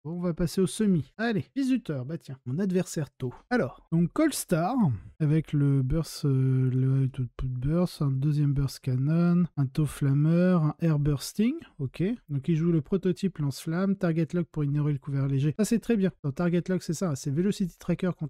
Bon, on va passer au semi. Allez, visiteur, bah tiens, mon adversaire tôt. Alors, donc Colstar, avec le burst, le output burst, un deuxième burst cannon, un taux flammeur, un air bursting, ok. Donc il joue le prototype lance-flamme, target lock pour ignorer le couvert léger. Ça c'est très bien. Dans target lock c'est ça, c'est velocity tracker pour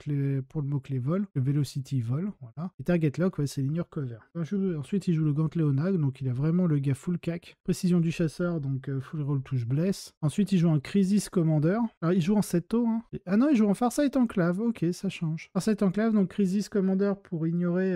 le mot-clé vol, le velocity vol, voilà. Et target lock, ouais, c'est l'ignore cover. Ensuite il joue le gantelet Onag, donc il a vraiment le gars full cac. Précision du chasseur, donc full roll touche bless. Ensuite il joue un Crisis Commander. Alors il joue en 7 taux, hein. Ah non, il joue en Farsight Enclave, ok, ça change. Farsight Enclave, donc Crisis Commander pour ignorer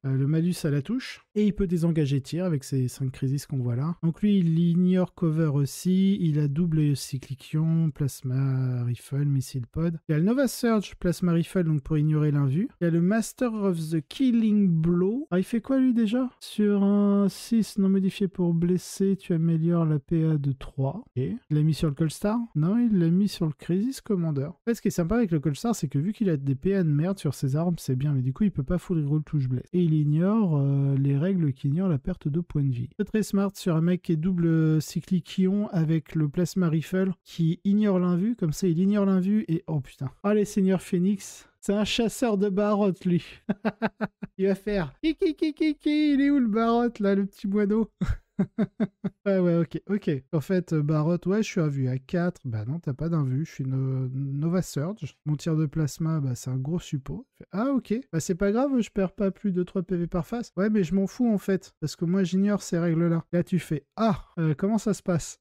le malus à la touche. Et il peut désengager tir avec ces 5 Crisis qu'on voit là. Donc lui, il ignore cover aussi. Il a double cyclion, plasma rifle, missile pod. Il y a le Nova Surge, plasma rifle, donc pour ignorer l'invue. Il y a le Master of the Killing Blow. Alors il fait quoi lui déjà? Sur un 6 non modifié pour blesser, tu améliores la PA de 3. Ok. Il l'a mis sur le Colstar? Non, il l'a mis sur le Crisis Commander. En fait, ce qui est sympa avec le Colstar, c'est que vu qu'il a des PA de merde sur ses armes, c'est bien, mais du coup, il peut pas full reroll touche bless. Et il ignore les règles qui ignorent la perte de points de vie. Très très smart sur un mec qui est double cyclic ion avec le plasma rifle qui ignore l'invue, comme ça il ignore l'invue et oh putain. Ah les seigneurs Phoenix, c'est un chasseur de barottes lui. Il va faire kiki, il est où le barotte là, le petit moineau? Ouais, ok. En fait, Barotte, ouais, je suis à vue à 4. Bah non, t'as pas d'invue. Je suis Nova Surge. Mon tir de plasma, bah c'est un gros suppôt. Ah, ok. Bah c'est pas grave, je perds pas plus de 3 PV par face. Ouais, mais je m'en fous en fait. Parce que moi, j'ignore ces règles-là. Là, tu fais ah, comment ça se passe?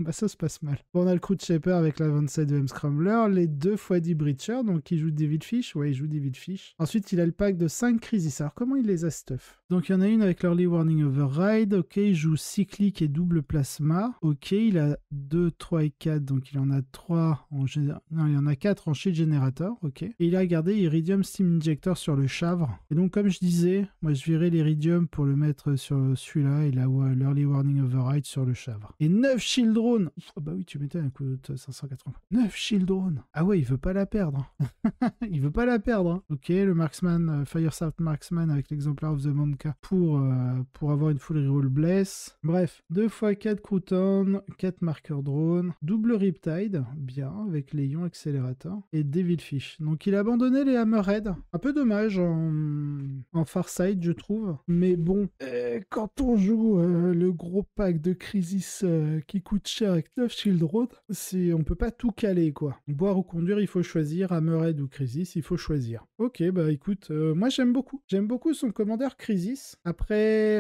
Bah ça se passe mal. Bon, on a le Crude Shaper avec l'avancée de M-Scrambler. Les 2x10 Breacher, donc il joue David Fish. Ouais, il joue David Fish. Ensuite, il a le pack de 5 Crisis. Alors, comment il les a stuff? Donc, il y en a une avec l'Early Warning Override. Ok, il joue cyclique et double plasma. Ok, il a 2, 3 et 4, donc il en a 3 en non, il en a 4 en Shield Generator, ok. Et il a gardé Iridium Steam Injector sur le Chavre. Et donc comme je disais, moi je virais l'Iridium pour le mettre sur celui-là et l'Early Warning Override sur le Chavre. Et 9 Shield Drone. Oh bah oui, tu mettais un coup de 580. 9 Shield Drone. Ah ouais, il veut pas la perdre. Il veut pas la perdre. Hein. Ok, le Marksman, Firestarter Marksman avec l'exemplaire of the Manka pour avoir une full reroll bless. Bref, 2x4 Crouton, 4 marqueurs drone, double Riptide, bien, avec les ions accélérateurs, et Devilfish. Donc il a abandonné les Hammerhead. Un peu dommage en Farsight, je trouve. Mais bon, quand on joue le gros pack de Crisis qui coûte cher avec 9 Shield Road, on peut pas tout caler, quoi. Boire ou conduire, il faut choisir. Hammerhead ou Crisis, il faut choisir. Ok, bah écoute, moi j'aime beaucoup. J'aime beaucoup son commandeur Crisis. Après,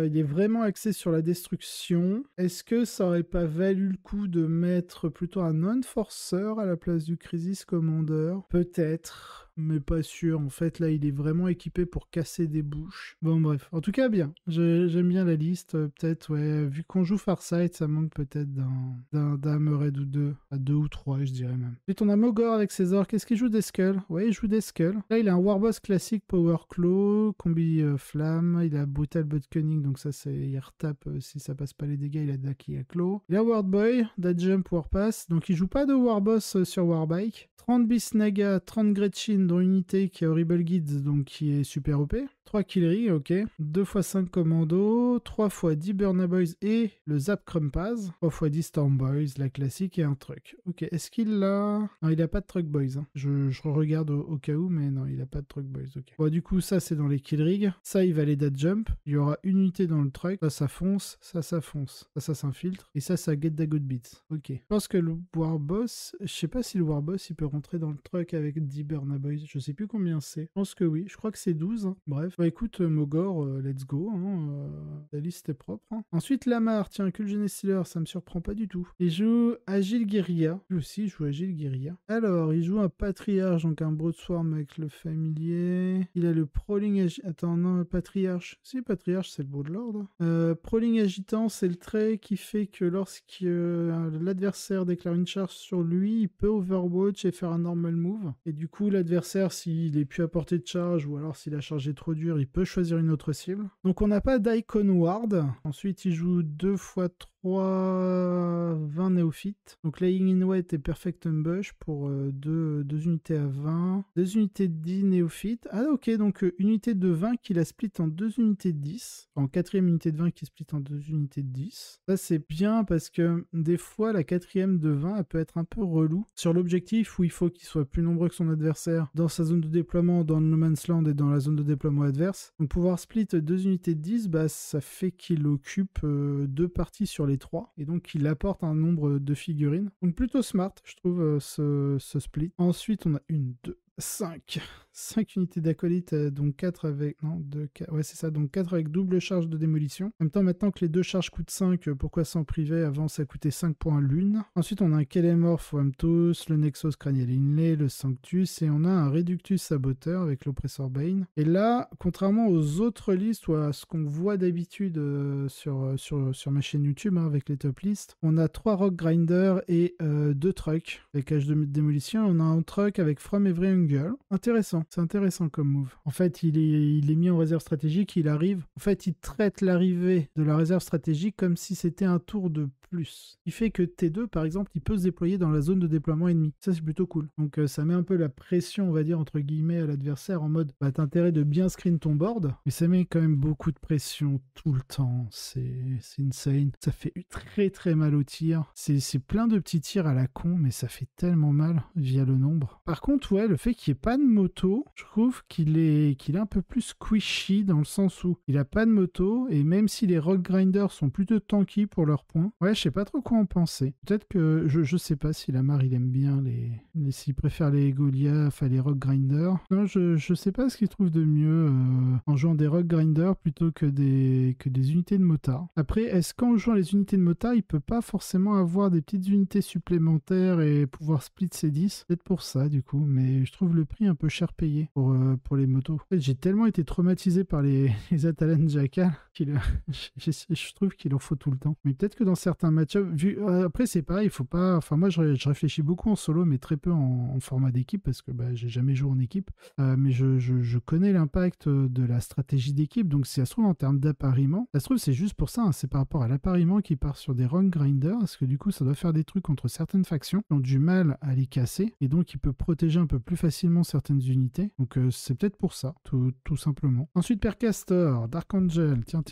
il est vraiment axé sur la destruction. Est-ce que ça aurait pas valu le coup de mettre plutôt un non-forcer à la place du Crisis Commander? Peut-être, mais pas sûr. En fait, là, il est vraiment équipé pour casser des bouches. Bon, bref. En tout cas, bien. J'aime bien la liste. Peut-être, ouais, vu qu'on joue Farsight, ça manque peut-être d'un Hammerhead ou deux. À 2 ou 3, je dirais même. Ensuite, on a Mogor avec ses ors. Qu'est-ce qu'il joue des skulls? Ouais, il joue des skulls. Là, il a un Warboss classique Power Claw, combi flamme. Il a Brutal But Cunning, donc ça, il retape si ça passe pas les dégâts. Il a Daki à Claw. Il a Ward Boy, That Jump Warpass. Donc, il joue pas de Warboss sur Warbike. 30 Beast Naga, 30 Gretchen, dont unité qui a Horrible Guides, donc qui est super OP. 3 Killery, ok. 2x5 Commando, 3x10 Burna Boys et le Zap Crumpaz. 3x10 Storm Boys, la classique et un truc. Ok, est-ce qu'il l'a... Non, il a pas de Truck Boys. Hein. Je regarde au cas où, mais non, il a pas de Truck Boys, ok. Bon, du coup, ça, c'est dans les Killrig. Ça, il va aller That Jump. Il y aura une unité dans le truck. Ça fonce. Ça fonce. Ça s'infiltre. Et ça Get the Good Beats. Ok. Je pense que le Warboss... Je sais pas si le Warboss, il peut rentrer dans le truck avec 10 Burna Boys. Je sais plus combien c'est. Je pense que oui. Je crois que c'est 12. Hein. Bref. Bah écoute, Mogor, let's go. Hein, la liste est propre. Hein. Ensuite, Lamar, tiens, Kulgen Stealer, ça me surprend pas du tout. Il joue Agile Guerilla. Lui aussi, il joue Agile Guerilla. Alors, il joue un Patriarche, donc un Broadswarm avec le familier. Il a le Prowling Attends, non, Patriarche. Si, Patriarche, c'est le beau de l'ordre. Prowling Agitant, c'est le trait qui fait que lorsque l'adversaire déclare une charge sur lui, il peut Overwatch et faire un normal move. Et du coup, l'adversaire, s'il est plus à portée de charge ou alors s'il a chargé trop dur, il peut choisir une autre cible. Donc on n'a pas d'Icon Ward. Ensuite, il joue 2x3 20 néophytes. Donc Laying in Wait et Perfect Ambush pour 2 unités à 20. 2 unités de 10 néophytes. Ah ok, donc une unité de 20 qui la split en 2 unités de 10. En quatrième unité de 20 qui split en 2 unités de 10. Ça c'est bien parce que des fois la quatrième de 20 elle peut être un peu relou. Sur l'objectif où il faut qu'il soit plus nombreux que son adversaire dans sa zone de déploiement, dans le No Man's Land et dans la zone de déploiement adverse. Donc pouvoir split 2 unités de 10, bah, ça fait qu'il occupe 2 parties sur les 3 et donc il apporte un nombre de figurines. Donc plutôt smart, je trouve, ce split. Ensuite, on a 1, 2, 5 unités d'acolytes, donc 4 avec... Non, 2, 4... Ouais, c'est ça, donc 4 avec double charge de démolition. En même temps, maintenant que les 2 charges coûtent 5, pourquoi s'en priver? Avant, ça coûtait 5 points l'une. Ensuite, on a un Kelemorph Wamtos, le Nexus Cranial Inlay, le Sanctus, et on a un Reductus Saboteur avec l'Oppressor Bane. Et là, contrairement aux autres listes ou à ce qu'on voit d'habitude sur ma chaîne YouTube, hein, avec les top listes, on a 3 Rock Grinders et 2 trucks avec cage de démolition. On a un truck avec From Every Angle. Intéressant. C'est intéressant comme move. En fait, il est mis en réserve stratégique, il arrive. En fait, il traite l'arrivée de la réserve stratégique comme si c'était un tour de plus. Il fait que T2, par exemple, il peut se déployer dans la zone de déploiement ennemi. Ça, c'est plutôt cool. Donc, ça met un peu la pression, on va dire, entre guillemets, à l'adversaire en mode, bah, t'as intérêt de bien screen ton board, mais ça met quand même beaucoup de pression tout le temps. C'est insane. Ça fait très très mal au tir. C'est plein de petits tirs à la con, mais ça fait tellement mal via le nombre. Par contre, ouais, le fait qu'il n'y ait pas de moto, je trouve qu'il est un peu plus squishy dans le sens où il a pas de moto et même si les Rock Grinders sont plutôt tanky pour leurs points, ouais, je sais pas trop quoi en penser. Peut-être que je sais pas si Lamar il aime bien s'il préfère les Goliath, enfin les Rock Grinders. Non, je sais pas ce qu'il trouve de mieux en jouant des Rock Grinders plutôt que des unités de motard. Après, est-ce qu'en jouant les unités de motard, il peut pas forcément avoir des petites unités supplémentaires et pouvoir split ses 10? Peut-être pour ça du coup, mais je trouve le prix un peu cher payé pour les motos. En fait, j'ai tellement été traumatisé par les Atalan Jackal je trouve qu'il en faut tout le temps. Mais peut-être que dans certains match-ups, après c'est pareil, il faut pas... Enfin moi je réfléchis beaucoup en solo, mais très peu en format d'équipe, parce que bah, j'ai jamais joué en équipe. Mais je connais l'impact de la stratégie d'équipe, donc si ça se trouve en termes d'appariement, ça se trouve c'est juste pour ça, hein, c'est par rapport à l'appariement qui part sur des Rock Grinders, parce que du coup ça doit faire des trucs contre certaines factions qui ont du mal à les casser, et donc il peut protéger un peu plus facilement certaines unités. Donc c'est peut-être pour ça, tout simplement. Ensuite, Percastor, Dark Angel, tiens.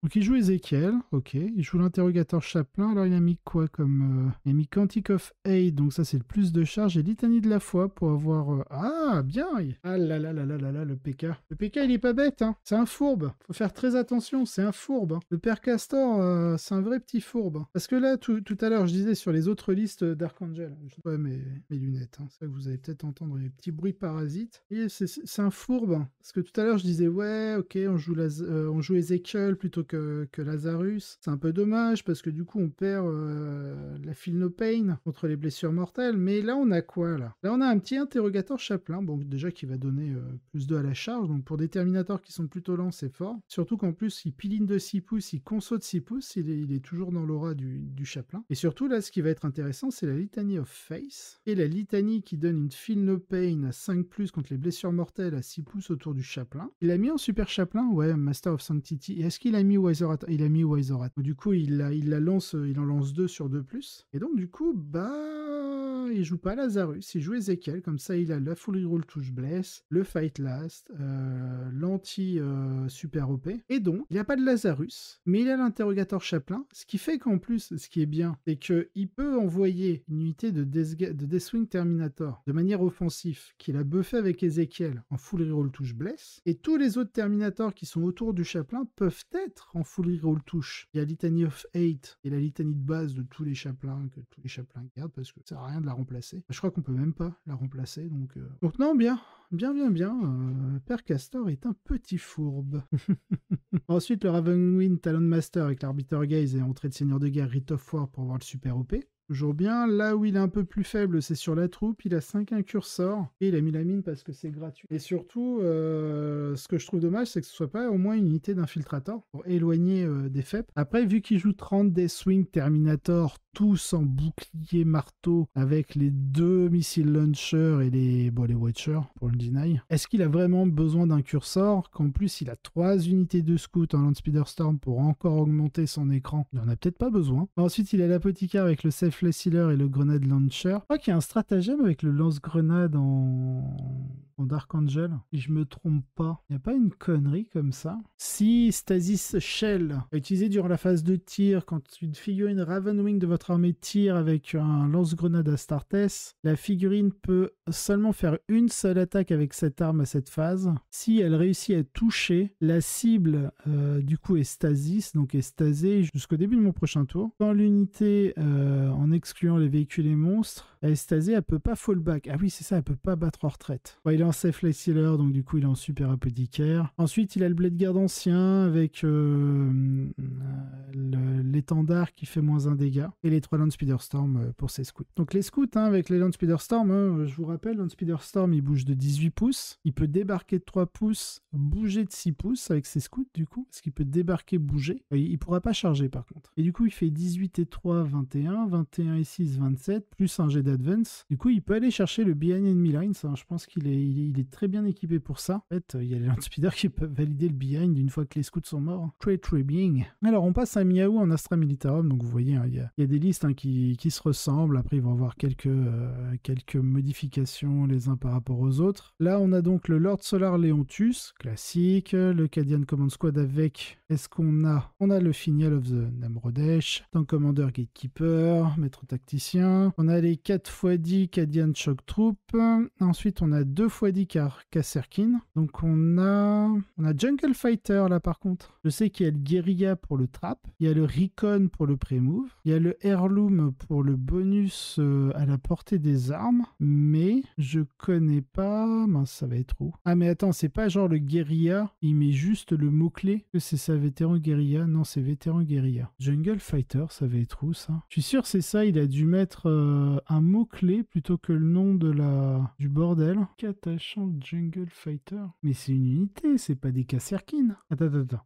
Donc il joue Ezekiel, ok. Il joue l'interrogateur Chaplain. Alors il a mis quoi comme... il a mis Quantic of Aid, donc ça c'est le plus de charge, et Litanie de la foi pour avoir... Ah, bien. Ah là là là là là là, le PK. Le PK il est pas bête, hein. C'est un fourbe. Faut faire très attention, c'est un fourbe. Hein. Le Percastor, c'est un vrai petit fourbe. Parce que là, tout à l'heure, je disais sur les autres listes Dark Angel, je vois mes lunettes, hein. C'est ça que vous allez peut-être entendre les petits bruits parasites. Et c'est un fourbe. Parce que tout à l'heure, je disais, ouais, ok, on joue Ezekiel plutôt que Lazarus. C'est un peu dommage parce que du coup, on perd la Feel No Pain contre les blessures mortelles. Mais là, on a quoi là? Là, on a un petit interrogateur Chaplain, bon, déjà qui va donner plus 2 à la charge. Donc pour des Terminators qui sont plutôt lents, c'est fort. Surtout qu'en plus, il piline de 6 pouces, il conso de 6 pouces, il est toujours dans l'aura du Chaplain. Et surtout, là, ce qui va être intéressant, c'est la Litany of Face. Et la Litany qui donne une Feel No Pain à 5+, contre les blessures mortelles à 6 pouces autour du Chaplain. Il a mis en super Chaplain, ouais, Master of Sanctity. Et est-ce qu'il a mis Wiserat? Il a mis Wiserat. Du coup, il en lance 2 sur 2+. Et donc, du coup, bah... il joue pas Lazarus, il joue Ezekiel, comme ça il a la full reroll touche bless, le fight last, l'anti super OP, et donc il n'y a pas de Lazarus, mais il a l'interrogateur Chaplain, ce qui fait qu'en plus, ce qui est bien, c'est qu'il peut envoyer une unité de Deathwing Terminator de manière offensive, qu'il a buffé avec Ezekiel en full reroll touche bless, et tous les autres Terminators qui sont autour du Chaplain peuvent être en full reroll touche. Il y a Litany of 8 et la litanie de base de tous les Chaplains que tous les Chaplains gardent, parce que ça sert à rien de la remplacer. Je crois qu'on peut même pas la remplacer, donc non, bien. Percastor est un petit fourbe. Ensuite, le Ravenwind Talon Master avec l'Arbiter Gaze et entrée de Seigneur de Guerre Rite of War pour avoir le super OP. toujours bien. Là où il est un peu plus faible, c'est sur la troupe. Il a 5 incursors et il a mis la mine parce que c'est gratuit. Et surtout, ce que je trouve dommage, c'est que ce soit pas au moins une unité d'infiltrator pour éloigner des FEP. Après, vu qu'il joue 30 Deathwing Terminator, tous en bouclier marteau avec les 2 missiles launchers et les Watchers pour le deny. Est-ce qu'il a vraiment besoin d'un cursor qu'en plus il a 3 unités de scout en Land Speeder Storm pour encore augmenter son écran? Il en a peut-être pas besoin. Ensuite, il a l'apothicaire avec le Selfless Healer et le Grenade Launcher. Je crois qu'il y a un stratagème avec le lance-grenade en Dark Angel, si je me trompe pas. Il n'y a pas une connerie comme ça? Si Stasis Shell est utilisé durant la phase de tir, quand une figurine Ravenwing de votre armée tire avec un lance-grenade Astartes, la figurine peut seulement faire une seule attaque avec cette arme à cette phase. Si elle réussit à toucher, la cible du coup est Stasis, donc est stasée jusqu'au début de mon prochain tour. Quand l'unité, en excluant les véhicules et monstres, elle est stasée, elle peut pas fallback. Ah oui, c'est ça, elle peut pas battre en retraite. Bon, il est en Selfless Healer, donc du coup il est en super apothicaire. Ensuite, il a le Blade Guard ancien avec l'étendard qui fait -1 dégâts et les 3 Land Speeder Storm pour ses scouts. Donc les scouts, avec les Land Speeder Storm, je vous rappelle, Land Speeder Storm il bouge de 18 pouces, il peut débarquer de 3 pouces, bouger de 6 pouces avec ses scouts du coup, parce qu'il peut débarquer, bouger. Il pourra pas charger par contre. Et du coup il fait 18 et 3, 21, 21 et 6, 27, plus un jet d'advance. Du coup il peut aller chercher le Behind Enemy Lines, je pense qu'il est très bien équipé pour ça. En fait, il y a les Land Speeder qui peuvent valider le Behind une fois que les scouts sont morts. Très bien. Alors on passe à Miaou en Astra Militarum, donc vous voyez, il y a des listes qui se ressemblent. Après, ils vont avoir quelques modifications les uns par rapport aux autres. Là, on a donc le Lord Solar Leontus, classique, le Cadian Command Squad avec, on a le Finial of the Namrodesh, Tank Commander Gatekeeper, Maître Tacticien, on a les 4x10 Cadian Shock Troop, ensuite on a 2x10 Kasserkin, donc on a Jungle Fighter là par contre. Je sais qu'il y a le Guerilla pour le Trap, il y a le Recon pour le Pré-Move, il y a le Heirloom pour le bonus à la portée des armes, mais je connais pas... Mince, ça va être où? Ah mais attends, c'est pas genre le Guerilla, il met juste le mot-clé, que c'est ça, vétéran Guerilla? Non, c'est vétéran Guerilla. Jungle Fighter, ça va être où ça? Je suis sûr c'est ça, il a dû mettre un mot-clé plutôt que le nom du bordel. Catachant Jungle Fighter. Mais c'est une unité, c'est pas des Kasserkin. Attends.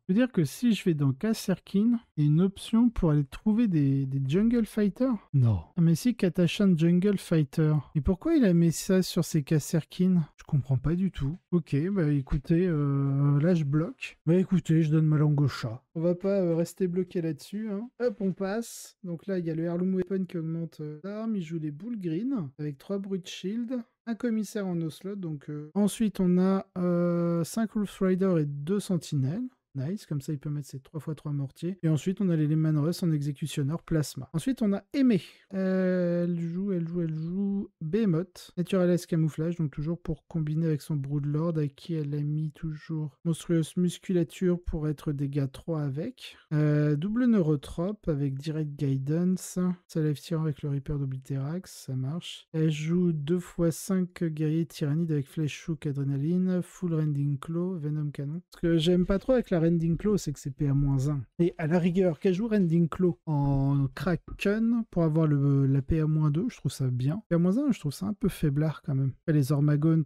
Je veux dire que si je vais dans Kasserkin, il y a une option pour aller trouver des Jungle Fighter? Non. Ah mais si, Katachan Jungle Fighter. Et pourquoi il a mis ça sur ses Kasserkin? Je comprends pas du tout. Ok, bah écoutez, là je bloque. Bah écoutez, je donne ma langue au chat. On va pas rester bloqué là-dessus. Hop, on passe. Donc là, il y a le Heirloom Weapon qui augmente l'arme. Il joue les Bull Green avec 3 Brute Shield. Un commissaire en no-slot. Donc, ensuite, on a 5 Wolf Rider et 2 Sentinelles. Nice, comme ça il peut mettre ses 3x3 mortiers. Et ensuite on a les Lehman Russ en exécutionneur plasma. Ensuite on a Aimé. Elle joue Behemoth. Naturalist camouflage, donc toujours pour combiner avec son Broodlord, à qui elle a mis toujours monstrueuse musculature pour être dégâts 3 avec. Double neurotrope avec direct guidance. Ça lève tirant avec le Reaper d'Obliterax, ça marche. Elle joue 2x5 guerriers tyrannides avec Flèche Hook, Adrénaline, Full Rending Claw, Venom Canon. Ce que j'aime pas trop avec la Rending Claw, c'est que c'est PA-1. Et à la rigueur, qu'elle joue Rending Claw en Kraken pour avoir la PA-2, je trouve ça bien. PA-1, je trouve ça un peu faiblard quand même. Les Ormagaunt,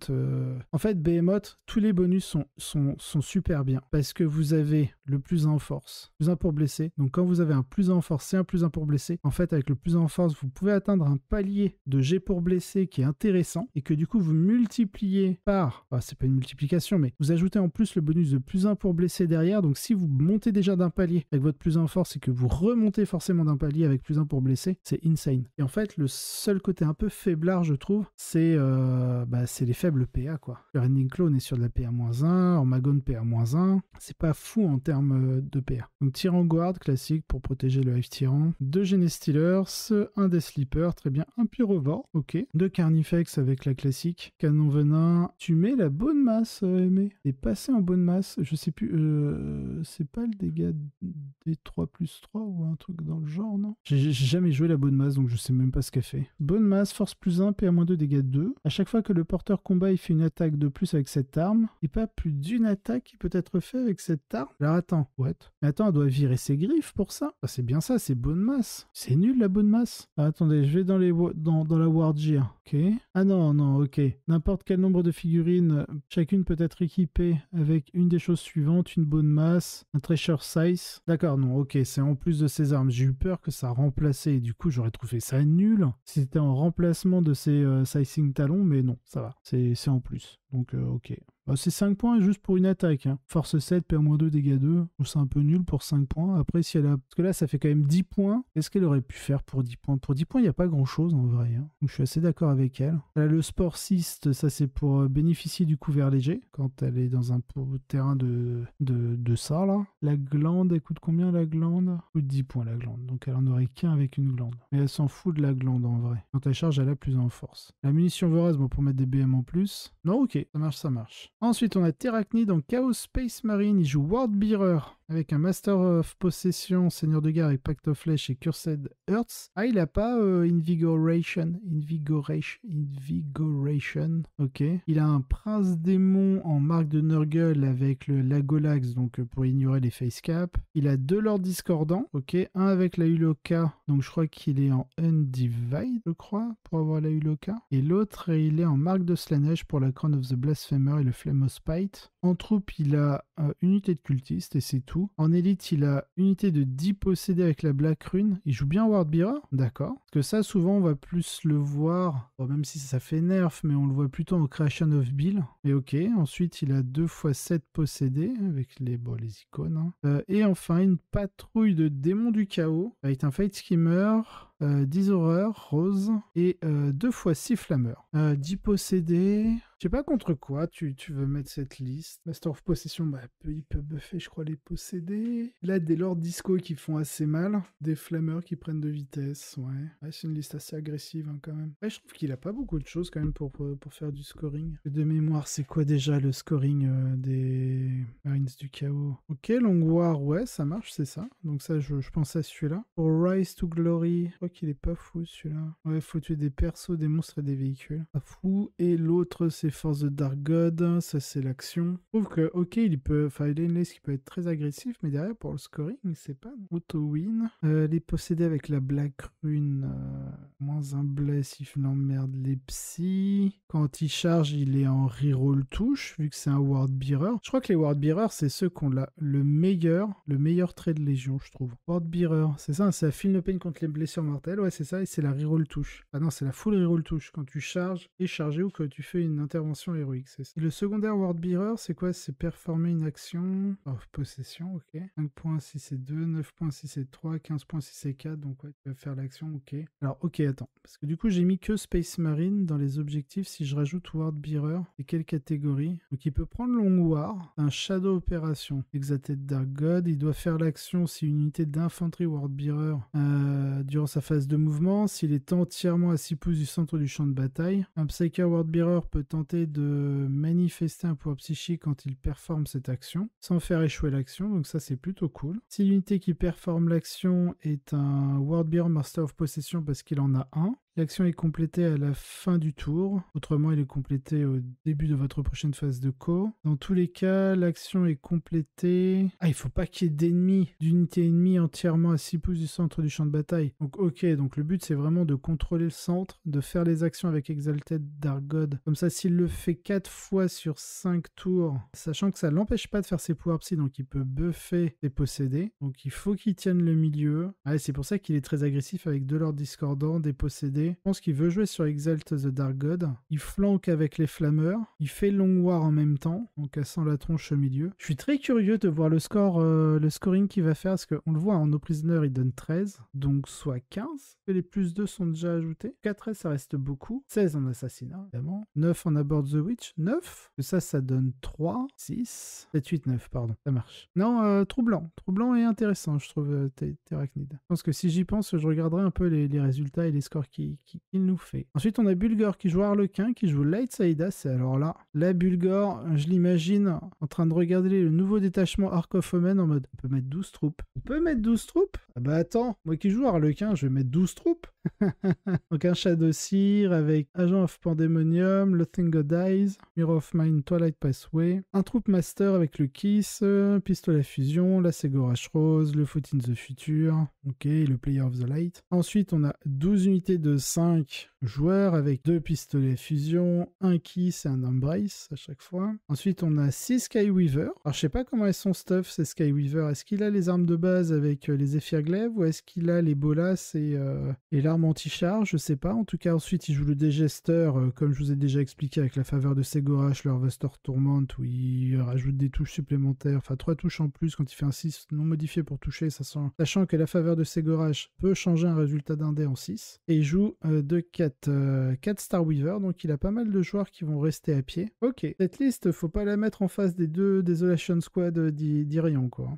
en fait, Behemoth, tous les bonus sont super bien parce que vous avez le plus 1 en force, plus 1 pour blesser. Donc quand vous avez un plus 1 en force et un plus 1 pour blesser, en fait, avec le plus 1 en force, vous pouvez atteindre un palier de G pour blesser qui est intéressant et que du coup, vous multipliez par, c'est pas une multiplication, mais vous ajoutez en plus le bonus de plus 1 pour blesser derrière. Donc si vous montez déjà d'un palier avec votre plus 1 force et que vous remontez forcément d'un palier avec plus 1 pour blesser, c'est insane. Et en fait, le seul côté un peu faiblard, je trouve, c'est les faibles PA, quoi. Le Rending Claw, on est sur de la PA-1, Ormagon PA-1, c'est pas fou en termes de PA. Donc Tyran Guard, classique pour protéger le Hive Tyran, 2 Genestealers, un Death Sleeper, très bien, un Pyrovore, ok, 2 Carnifex avec la classique, Canon Venin, tu mets la bonne masse, Aimé, t'es passé en bonne masse, je sais plus, c'est pas le dégât des 3+3 ou un truc dans le genre, non? J'ai jamais joué la bonne masse, donc je sais même pas ce qu'elle fait. Bonne masse, force +1, PA-2, dégâts 2. À chaque fois que le porteur combat, il fait une attaque de plus avec cette arme, et pas plus d'une attaque qui peut être faite avec cette arme. Alors attends, what? Mais attends, elle doit virer ses griffes pour ça? Ah, c'est bien ça, c'est bonne masse. C'est nul la bonne masse. Ah, attendez, je vais dans la Ward Gear. Ok. Ah non, non, ok. N'importe quel nombre de figurines, chacune peut être équipée avec une des choses suivantes, une bonne masse, un treasure size. D'accord, non, ok, c'est en plus de ses armes. J'ai eu peur que ça remplaçait, et du coup j'aurais trouvé ça nul si c'était en remplacement de ces sizing talons, mais non, ça va. C'est en plus. Donc ok. Bah, c'est 5 points juste pour une attaque. Hein. Force 7, PA-2, dégâts 2. Je trouve ça un peu nul pour 5 points. Après, si elle a... Parce que là, ça fait quand même 10 points. Qu'est-ce qu'elle aurait pu faire pour 10 points? Pour 10 points, il n'y a pas grand-chose en vrai. Hein. Donc je suis assez d'accord avec elle. Elle a le sportiste, ça c'est pour bénéficier du couvert léger quand elle est dans un terrain de ça là. La glande, elle coûte combien la glande? Elle coûte 10 points la glande. Donc elle en aurait qu'un avec une glande. Mais elle s'en fout de la glande en vrai. Quand elle charge, elle a plus en force. La munition vorace, bon, pour mettre des BM en plus. Non, ok, ça marche, ça marche. Ensuite, on a Terracnid dans Chaos Space Marine. Il joue Wardbearer avec un Master of Possession, Seigneur de Guerre avec Pact of Flesh et Cursed Earths. Ah, il a pas Invigoration. Ok. Il a un Prince Démon en marque de Nurgle avec le Lagolax, donc pour ignorer les Facecaps. Il a 2 Lords Discordants. Ok. Un avec la Uloka. Donc je crois qu'il est en Undivide, je crois, pour avoir la Uloka. Et l'autre, il est en marque de Slanesh pour la Crown of the Blasphemer et le Flame of Spite. En troupe, il a unité de cultiste et c'est tout. En élite, il a unité de 10 possédés avec la Black Rune. Il joue bien Wardbearer, d'accord. Parce que ça, souvent, on va plus le voir, bon, même si ça fait nerf, mais on le voit plutôt en Creation of Bill. Et ok, ensuite, il a 2 x 7 possédés avec les icônes. Hein. Et enfin, une patrouille de démons du chaos avec un Fight Skimmer, 10 horreurs, rose, et 2 x 6 flammeurs. 10 possédés... Je sais pas contre quoi tu veux mettre cette liste. Master of Possession, bah, il peut buffer, je crois, les possédés. Là, des Lords Disco qui font assez mal. Des flammeurs qui prennent de vitesse, ouais. C'est une liste assez agressive, hein, quand même. Ouais, je trouve qu'il a pas beaucoup de choses, quand même, pour faire du scoring. De mémoire, c'est quoi déjà le scoring des Marines du Chaos? Ok, Long War, ouais, ça marche, c'est ça. Donc ça, je pense à celui-là. Pour Rise to Glory, je crois qu'il est pas fou, celui-là. Ouais, faut tuer des persos, des monstres et des véhicules. Pas fou. Et l'autre, c'est Force de Dark God, ça c'est l'action. Je trouve que, ok, il a une liste qui peut être très agressif, mais derrière, pour le scoring, c'est pas auto-win. Les possédés avec la Black Rune, moins un bless, il l'emmerde les psys. Quand il charge, il est en reroll touche, vu que c'est un Wardbearer. Je crois que les Wardbearers, c'est ceux qui ont le meilleur trait de légion, je trouve. Wardbearer, c'est ça, c'est la Feel No Pain contre les blessures mortelles, ouais, c'est ça, et c'est la reroll touche. Ah non, c'est la full reroll touche, quand tu charges et chargé ou que tu fais une intervention héroïque, c'est ça. Et le secondaire Wardbearer, c'est quoi? C'est performer une action of possession, ok. 5 points si c'est 2, 9 points si c'est 3, 15 points si c'est 4, donc ouais, tu vas faire l'action, ok. Alors, ok, attends, parce que du coup, j'ai mis que Space Marine dans les objectifs. Si je rajoute Wardbearer, c'est quelle catégorie? Donc, il peut prendre Long War, un Shadow Operation, Exalted Dark God, il doit faire l'action si une unité d'infanterie Wardbearer durant sa phase de mouvement, s'il est entièrement à 6 pouces du centre du champ de bataille. Un Psyker Wardbearer peut tenter de manifester un pouvoir psychique quand il performe cette action, sans faire échouer l'action, donc ça c'est plutôt cool. Si l'unité qui performe l'action est un Wardbearer Master of Possession parce qu'il en a un, l'action est complétée à la fin du tour, autrement il est complété au début de votre prochaine phase de co. Dans tous les cas, l'action est complétée... Ah, il faut pas qu'il y ait d'ennemis, d'unités ennemies entièrement à 6 pouces du centre du champ de bataille. Donc ok, donc le but c'est vraiment de contrôler le centre, de faire les actions avec Exalted Dark God. Comme ça, s'il le fait 4 fois sur 5 tours, sachant que ça l'empêche pas de faire ses pouvoirs psy, donc il peut buffer ses possédés. Donc il faut qu'il tienne le milieu. Ouais, c'est pour ça qu'il est très agressif avec 2 Lords Discordants, des possédés. Je pense qu'il veut jouer sur Exalt the Dark God. Il flanque avec les flammeurs. Il fait Long War en même temps, en cassant la tronche au milieu. Je suis très curieux de voir le scoring qu'il va faire, parce qu'on le voit, en No Prisoner, il donne 13, donc soit 15. Et les plus 2 sont déjà ajoutés. 4 ça reste beaucoup. 16 en assassinat, évidemment. 9 en Aboard the Witch. 9. Ça donne 3, 6, 7, 8, 9, pardon. Ça marche. Non, troublant. Troublant et intéressant, je trouve, Terracnid. Je pense que si j'y pense, je regarderai un peu les résultats et les scores qui qu'il nous fait. Ensuite, on a Bulgor qui joue Harlequin, qui joue Light Saidas. Et alors là, Bulgor, je l'imagine en train de regarder le nouveau détachement Arc of Omen en mode, on peut mettre 12 troupes. On peut mettre 12 troupes? Ah bah attends, moi qui joue Harlequin, je vais mettre 12 troupes. Donc un Shadow Seer avec Agent of Pandemonium, Le Thing God Dies, Mirror of Mind, Twilight Pathway, un Troop Master avec le Kiss, Pistolet à fusion, la Segorash Rose, le Foot in the Future, ok, le Player of the Light. Ensuite on a 12 unités de 5 joueurs avec 2 pistolets à fusion, un Kiss et un Embrace à chaque fois. Ensuite on a 6 Skyweaver. Alors je sais pas comment elles sont stuff ces Skyweaver. Est-ce qu'il a les armes de base avec les Zephyr Glaive ou est-ce qu'il a les bolas et l'arme anti-charge? Je sais pas. En tout cas ensuite il joue le Dégester comme je vous ai déjà expliqué avec la faveur de Segorash, le Harvester Tourment où il rajoute des touches supplémentaires, enfin 3 touches en plus quand il fait un 6 non modifié pour toucher, sachant que la faveur de Segorash peut changer un résultat d'un dé en 6. Et il joue 4 Starweaver, donc il a pas mal de joueurs qui vont rester à pied. Ok, cette liste, faut pas la mettre en face des 2 Desolation Squad d'Irion, quoi.